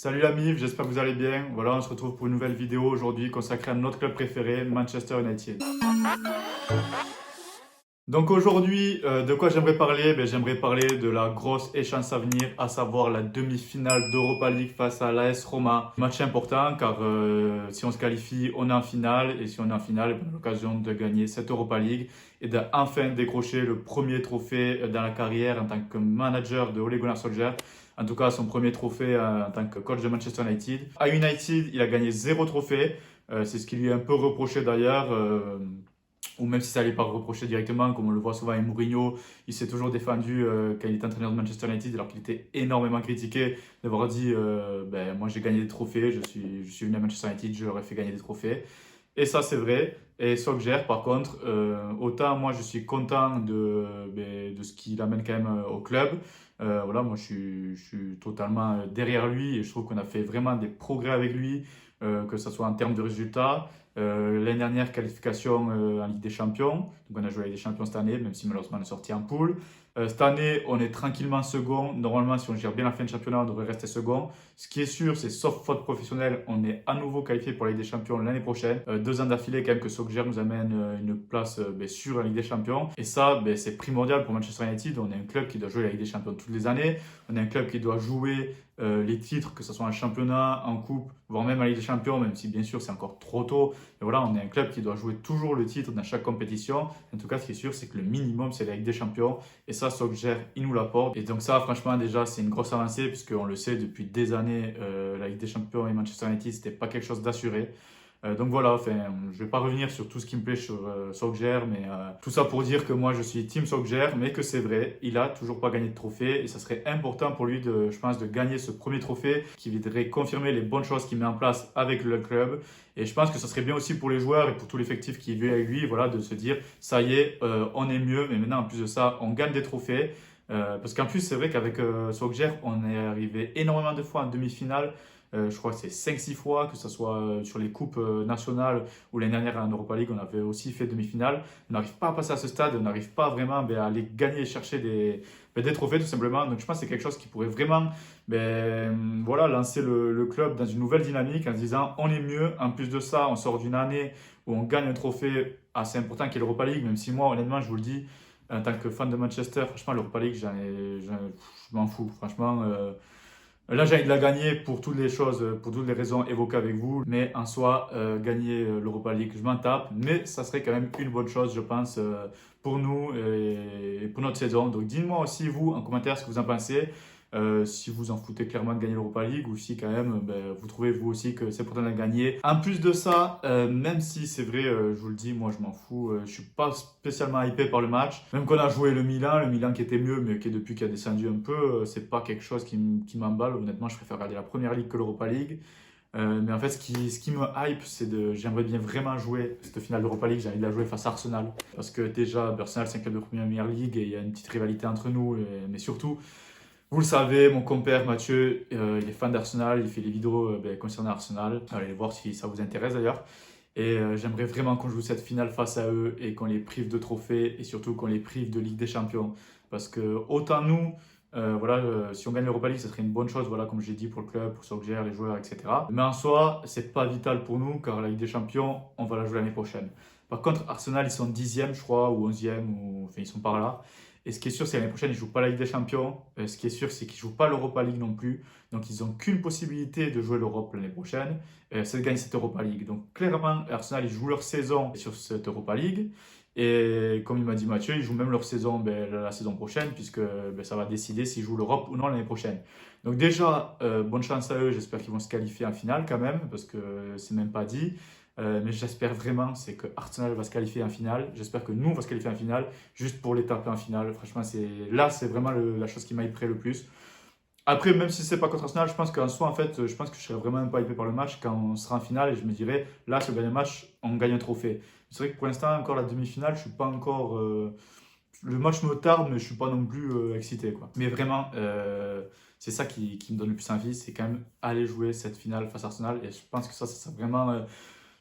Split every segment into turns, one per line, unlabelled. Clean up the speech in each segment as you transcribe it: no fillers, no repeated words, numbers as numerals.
Salut la MIF, j'espère que vous allez bien. Voilà, on se retrouve pour une nouvelle vidéo aujourd'hui consacrée à notre club préféré, Manchester United. Donc aujourd'hui, de quoi j'aimerais parler? J'aimerais parler de la grosse échéance à venir, à savoir la demi-finale d'Europa League face à l'AS Roma. Match important car si on se qualifie, on est en finale et si on est en finale, on a l'occasion de gagner cette Europa League et d'enfin décrocher le premier trophée dans la carrière en tant que manager de Ole Gunnar Solskjaer. En tout cas, son premier trophée en tant que coach de Manchester United. À United, il a gagné 0 trophée. C'est ce qui lui est un peu reproché d'ailleurs. Ou même si ça n'est pas reproché directement, comme on le voit souvent avec Mourinho, il s'est toujours défendu quand il était entraîneur de Manchester United, alors qu'il était énormément critiqué d'avoir dit moi j'ai gagné des trophées, je suis venu à Manchester United, je leur ai fait gagner des trophées. Et ça c'est vrai. Et Solskjaer par contre, autant moi je suis content de ce qu'il amène quand même au club. Voilà, moi je suis totalement derrière lui et je trouve qu'on a fait vraiment des progrès avec lui, que ce soit en termes de résultats. L'année dernière, qualification en Ligue des Champions. Donc on a joué la Ligue des Champions cette année, même si malheureusement on est sorti en poule. Cette année, on est tranquillement second. Normalement, si on gère bien la fin de championnat, on devrait rester second. Ce qui est sûr, c'est sauf faute professionnelle, on est à nouveau qualifié pour la Ligue des Champions l'année prochaine. 2 ans d'affilée quand même que Solskjaer nous amène une place sûre en Ligue des Champions. Et ça, c'est primordial pour Manchester United. On est un club qui doit jouer la Ligue des Champions toutes les années. On est un club qui doit jouer les titres, que ce soit en championnat, en coupe, voire même en Ligue des Champions, même si bien sûr c'est encore trop tôt. Mais voilà, on est un club qui doit jouer toujours le titre dans chaque compétition. En tout cas, ce qui est sûr, c'est que le minimum, c'est la Ligue des Champions. Et ça, Solskjaer, il nous l'apporte. Et donc ça, franchement, déjà, c'est une grosse avancée, puisqu'on le sait, depuis des années, la Ligue des Champions et Manchester United, c'était pas quelque chose d'assuré. Donc voilà, enfin, je ne vais pas revenir sur tout ce qui me plaît sur Solskjaer, mais tout ça pour dire que moi je suis team Solskjaer, mais que c'est vrai, il a toujours pas gagné de trophée et ça serait important pour lui, je pense, de gagner ce premier trophée qui viendrait confirmer les bonnes choses qu'il met en place avec le club. Et je pense que ça serait bien aussi pour les joueurs et pour tout l'effectif qui vit avec lui, voilà, de se dire, ça y est, on est mieux, mais maintenant en plus de ça, on gagne des trophées. Parce qu'en plus, c'est vrai qu'avec Solskjaer, on est arrivé énormément de fois en demi-finale. Je crois que c'est 5-6 fois, que ce soit sur les coupes nationales ou l'année dernière en Europa League, on avait aussi fait demi-finale. On n'arrive pas à passer à ce stade, on n'arrive pas vraiment à aller gagner et chercher des trophées tout simplement. Donc je pense que c'est quelque chose qui pourrait vraiment voilà, lancer le club dans une nouvelle dynamique en se disant on est mieux. En plus de ça, on sort d'une année où on gagne un trophée assez important qui est l'Europa League, même si moi honnêtement je vous le dis, en tant que fan de Manchester, franchement l'Europa League, je m'en fous. Franchement, là, j'ai envie de la gagner pour toutes les choses, pour toutes les raisons évoquées avec vous. Mais en soi, gagner l'Europa League, je m'en tape. Mais ça serait quand même une bonne chose, je pense, pour nous et pour notre saison. Donc, dites-moi aussi, vous, en commentaire, ce que vous en pensez. Si vous en foutez clairement de gagner l'Europa League ou si quand même vous trouvez vous aussi que c'est important de gagner. En plus de ça, même si c'est vrai, je vous le dis, moi je m'en fous, je suis pas spécialement hypé par le match. Même qu'on a joué le Milan qui était mieux mais qui depuis qui a descendu un peu, c'est pas quelque chose qui m'emballe. Honnêtement, je préfère regarder la Première Ligue que l'Europa League. Mais en fait, ce qui me hype, j'aimerais bien vraiment jouer cette finale d'Europa League. J'ai envie de la jouer face à Arsenal. Parce que déjà, Arsenal, c'est un club de Première Ligue et il y a une petite rivalité entre nous. Mais surtout, vous le savez, mon compère Mathieu, il est fan d'Arsenal, il fait des vidéos concernant Arsenal. Allez voir si ça vous intéresse d'ailleurs. Et j'aimerais vraiment qu'on joue cette finale face à eux et qu'on les prive de trophées et surtout qu'on les prive de Ligue des Champions. Parce que autant nous, voilà, si on gagne l'Europa League, ce serait une bonne chose, voilà, comme j'ai dit, pour le club, pour Solskjaer, les joueurs, etc. Mais en soi, c'est pas vital pour nous car la Ligue des Champions, on va la jouer l'année prochaine. Par contre, Arsenal, ils sont 10e, je crois, ou 11e, ou enfin, ils sont par là. Et ce qui est sûr, c'est que l'année prochaine, ils ne jouent pas la Ligue des Champions. Ce qui est sûr, c'est qu'ils ne jouent pas l'Europa League non plus. Donc, ils n'ont qu'une possibilité de jouer l'Europe l'année prochaine, c'est de gagner cette Europa League. Donc, clairement, Arsenal, ils jouent leur saison sur cette Europa League. Et comme il m'a dit Mathieu, ils jouent même leur saison la saison prochaine, puisque ça va décider s'ils jouent l'Europe ou non l'année prochaine. Donc déjà, bonne chance à eux, j'espère qu'ils vont se qualifier en finale quand même, parce que c'est même pas dit. Mais j'espère vraiment c'est que Arsenal va se qualifier en finale. J'espère que nous, on va se qualifier en finale, juste pour les taper en finale. Franchement, c'est vraiment la chose qui m'a hypé le plus. Après, même si c'est pas contre Arsenal, je pense qu'en soi, en fait, je pense que je serais vraiment pas hypé par le match quand on sera en finale et je me dirais, là, si on gagne un match, on gagne un trophée. C'est vrai que pour l'instant, encore la demi-finale, je suis pas encore. Le match me tarde, mais je suis pas non plus excité, quoi. Mais vraiment, c'est ça qui me donne le plus envie, c'est quand même aller jouer cette finale face à Arsenal. Et je pense que ça serait vraiment.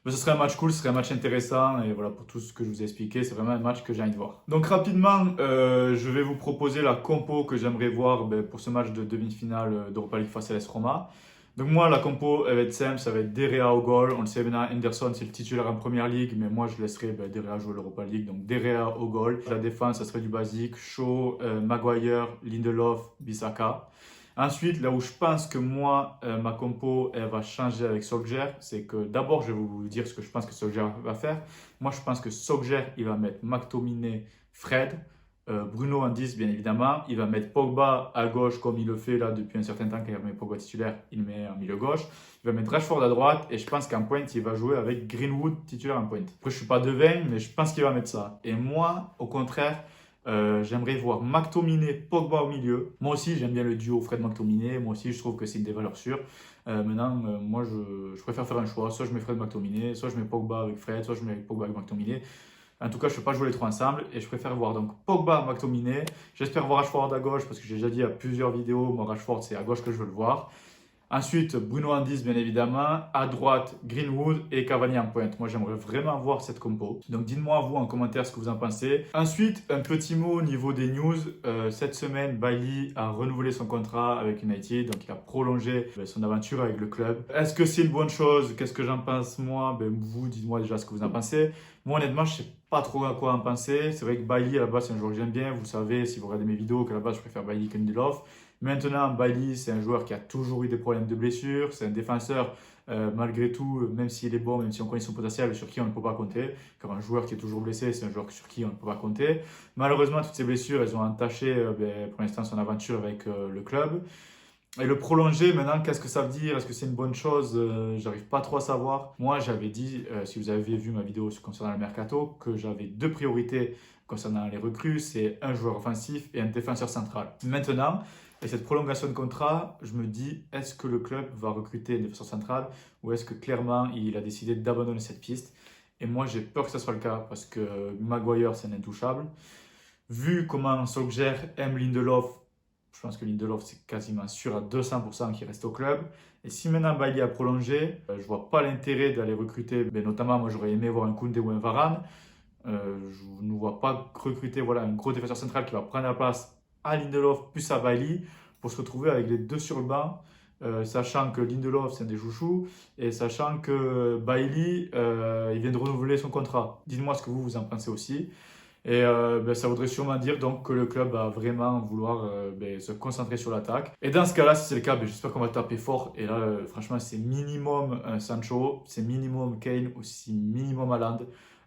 Mais ce serait un match cool, ce serait un match intéressant et voilà pour tout ce que je vous ai expliqué, c'est vraiment un match que j'ai envie de voir. Donc rapidement, je vais vous proposer la compo que j'aimerais voir pour ce match de demi-finale d'Europa League face à l'AS Roma. Donc moi, la compo, elle va être simple, ça va être Derea au goal. On le sait maintenant, Henderson, c'est le titulaire en Première Ligue, mais moi, je laisserai Derea jouer l'Europa League. Donc Derea au goal. La défense, ça serait du basique. Shaw, Maguire, Lindelof, Bissaka. Ensuite, là où je pense que moi, ma compo, elle va changer avec Solskjaer, c'est que d'abord, je vais vous dire ce que je pense que Solskjaer va faire. Moi, je pense que Solskjaer, il va mettre McTominay, Fred, Bruno en 10, bien évidemment. Il va mettre Pogba à gauche, comme il le fait là depuis un certain temps, quand il met Pogba titulaire, il le met en milieu gauche. Il va mettre Rashford à droite, et je pense qu'en pointe, il va jouer avec Greenwood titulaire en pointe. Après, je ne suis pas devin, mais je pense qu'il va mettre ça. Et moi, au contraire, j'aimerais voir McTominay, Pogba au milieu. Moi aussi, j'aime bien le duo Fred-McTominay. Moi aussi, je trouve que c'est une des valeurs sûres. Maintenant, moi, je préfère faire un choix. Soit je mets Fred-McTominay, soit je mets Pogba avec Fred, soit je mets Pogba avec McTominay. En tout cas, je ne peux pas jouer les trois ensemble et je préfère voir donc Pogba, McTominay. J'espère voir Rashford à gauche parce que j'ai déjà dit à plusieurs vidéos, moi Rashford c'est à gauche que je veux le voir. Ensuite, Bruno en 10, bien évidemment. À droite, Greenwood et Cavani en pointe. Moi, j'aimerais vraiment voir cette compo. Donc, dites-moi, vous, en commentaire, ce que vous en pensez. Ensuite, un petit mot au niveau des news. Cette semaine, Bailly a renouvelé son contrat avec United. Donc, il a prolongé son aventure avec le club. Est-ce que c'est une bonne chose? Qu'est-ce que j'en pense, moi? Vous, dites-moi déjà ce que vous en pensez. Moi, honnêtement, je ne sais pas trop à quoi en penser. C'est vrai que Bailly, à la base, c'est un joueur que j'aime bien. Vous savez, si vous regardez mes vidéos, qu'à la base, je préfère Bailly que Lindelof. Maintenant, Bailly, c'est un joueur qui a toujours eu des problèmes de blessure. C'est un défenseur, malgré tout, même s'il est bon, même si on connaît son potentiel, sur qui on ne peut pas compter. Car un joueur qui est toujours blessé, c'est un joueur sur qui on ne peut pas compter. Malheureusement, toutes ces blessures, elles ont entaché pour l'instant son aventure avec le club. Et le prolonger, maintenant, qu'est-ce que ça veut dire? Est-ce que c'est une bonne chose? J'arrive pas trop à savoir. Moi, j'avais dit, si vous avez vu ma vidéo concernant le mercato, que j'avais deux priorités concernant les recrues, c'est un joueur offensif et un défenseur central. Maintenant, et cette prolongation de contrat, je me dis, est-ce que le club va recruter un défenseur central ou est-ce que clairement il a décidé d'abandonner cette piste? Et moi, j'ai peur que ce soit le cas parce que Maguire, c'est un intouchable. Vu comment Solskjaer aime Lindelof, je pense que Lindelof, c'est quasiment sûr à 200% qu'il reste au club. Et si maintenant Bailly a prolongé, je ne vois pas l'intérêt d'aller recruter. Mais notamment, moi, j'aurais aimé voir un Koundé ou un Varane. Je ne vois pas recruter voilà, un gros défenseur central qui va prendre la place à Lindelof plus à Bailly pour se retrouver avec les deux sur le banc, sachant que Lindelof c'est un des chouchous et sachant que Bailly il vient de renouveler son contrat. Dites-moi ce que vous en pensez aussi. Et ça voudrait sûrement dire donc que le club va vraiment vouloir se concentrer sur l'attaque. Et dans ce cas-là, si c'est le cas, j'espère qu'on va taper fort. Et là, franchement, c'est minimum Sancho, c'est minimum Kane, aussi minimum Haaland.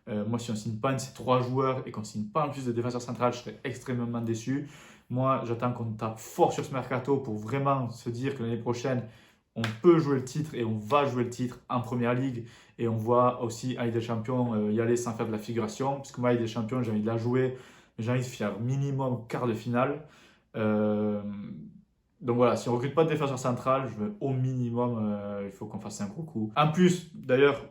Moi, si on ne signe pas un de ces trois joueurs et qu'on ne signe pas en plus de défenseur central, je serais extrêmement déçu. Moi, j'attends qu'on tape fort sur ce mercato pour vraiment se dire que l'année prochaine, on peut jouer le titre et on va jouer le titre en Première Ligue. Et on voit aussi en Ligue des Champions y aller sans faire de la figuration. Parce que moi, Ligue des Champions, j'ai envie de la jouer. J'ai envie de faire minimum quart de finale. Donc voilà, si on ne recrute pas de défenseur central, je veux au minimum, il faut qu'on fasse un gros coup. En plus, d'ailleurs,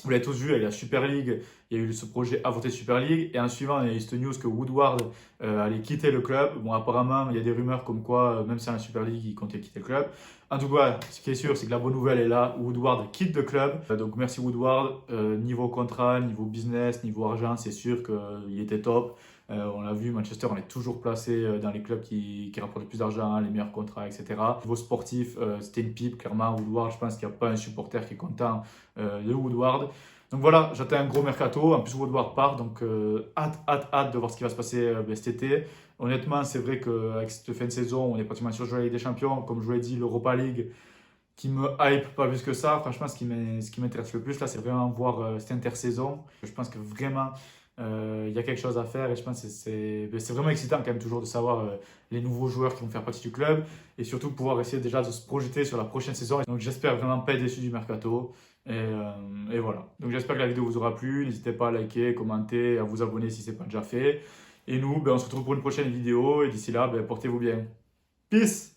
vous l'avez tous vu, avec la Super League, il y a eu ce projet à voter Super League. Et en suivant, il y a eu cette news que Woodward allait quitter le club. Bon, apparemment, il y a des rumeurs comme quoi, même sans la Super League, il comptait quitter le club. En tout cas, ce qui est sûr, c'est que la bonne nouvelle est là. Woodward quitte le club. Donc, merci Woodward. Niveau contrat, niveau business, niveau argent, c'est sûr qu'il était top. On l'a vu, Manchester, on est toujours placé dans les clubs qui rapportent le plus d'argent, les meilleurs contrats, etc. Niveau sportif, c'était une pipe, clairement. Woodward, je pense qu'il n'y a pas un supporter qui est content de Woodward. Donc voilà, j'attends un gros mercato. En plus, Woodward part, donc hâte de voir ce qui va se passer cet été. Honnêtement, c'est vrai qu'avec cette fin de saison, on est pratiquement sur la Ligue des Champions. Comme je vous l'ai dit, l'Europa League qui me hype pas plus que ça. Franchement, ce qui m'intéresse le plus, là, c'est vraiment voir cette intersaison. Je pense que vraiment, il y a quelque chose à faire et je pense que c'est vraiment excitant quand même toujours de savoir les nouveaux joueurs qui vont faire partie du club et surtout pouvoir essayer déjà de se projeter sur la prochaine saison. Donc j'espère vraiment pas être déçu du mercato et voilà. Donc j'espère que la vidéo vous aura plu. N'hésitez pas à liker, commenter, à vous abonner si ce n'est pas déjà fait. Et nous, on se retrouve pour une prochaine vidéo et d'ici là, portez-vous bien. Peace!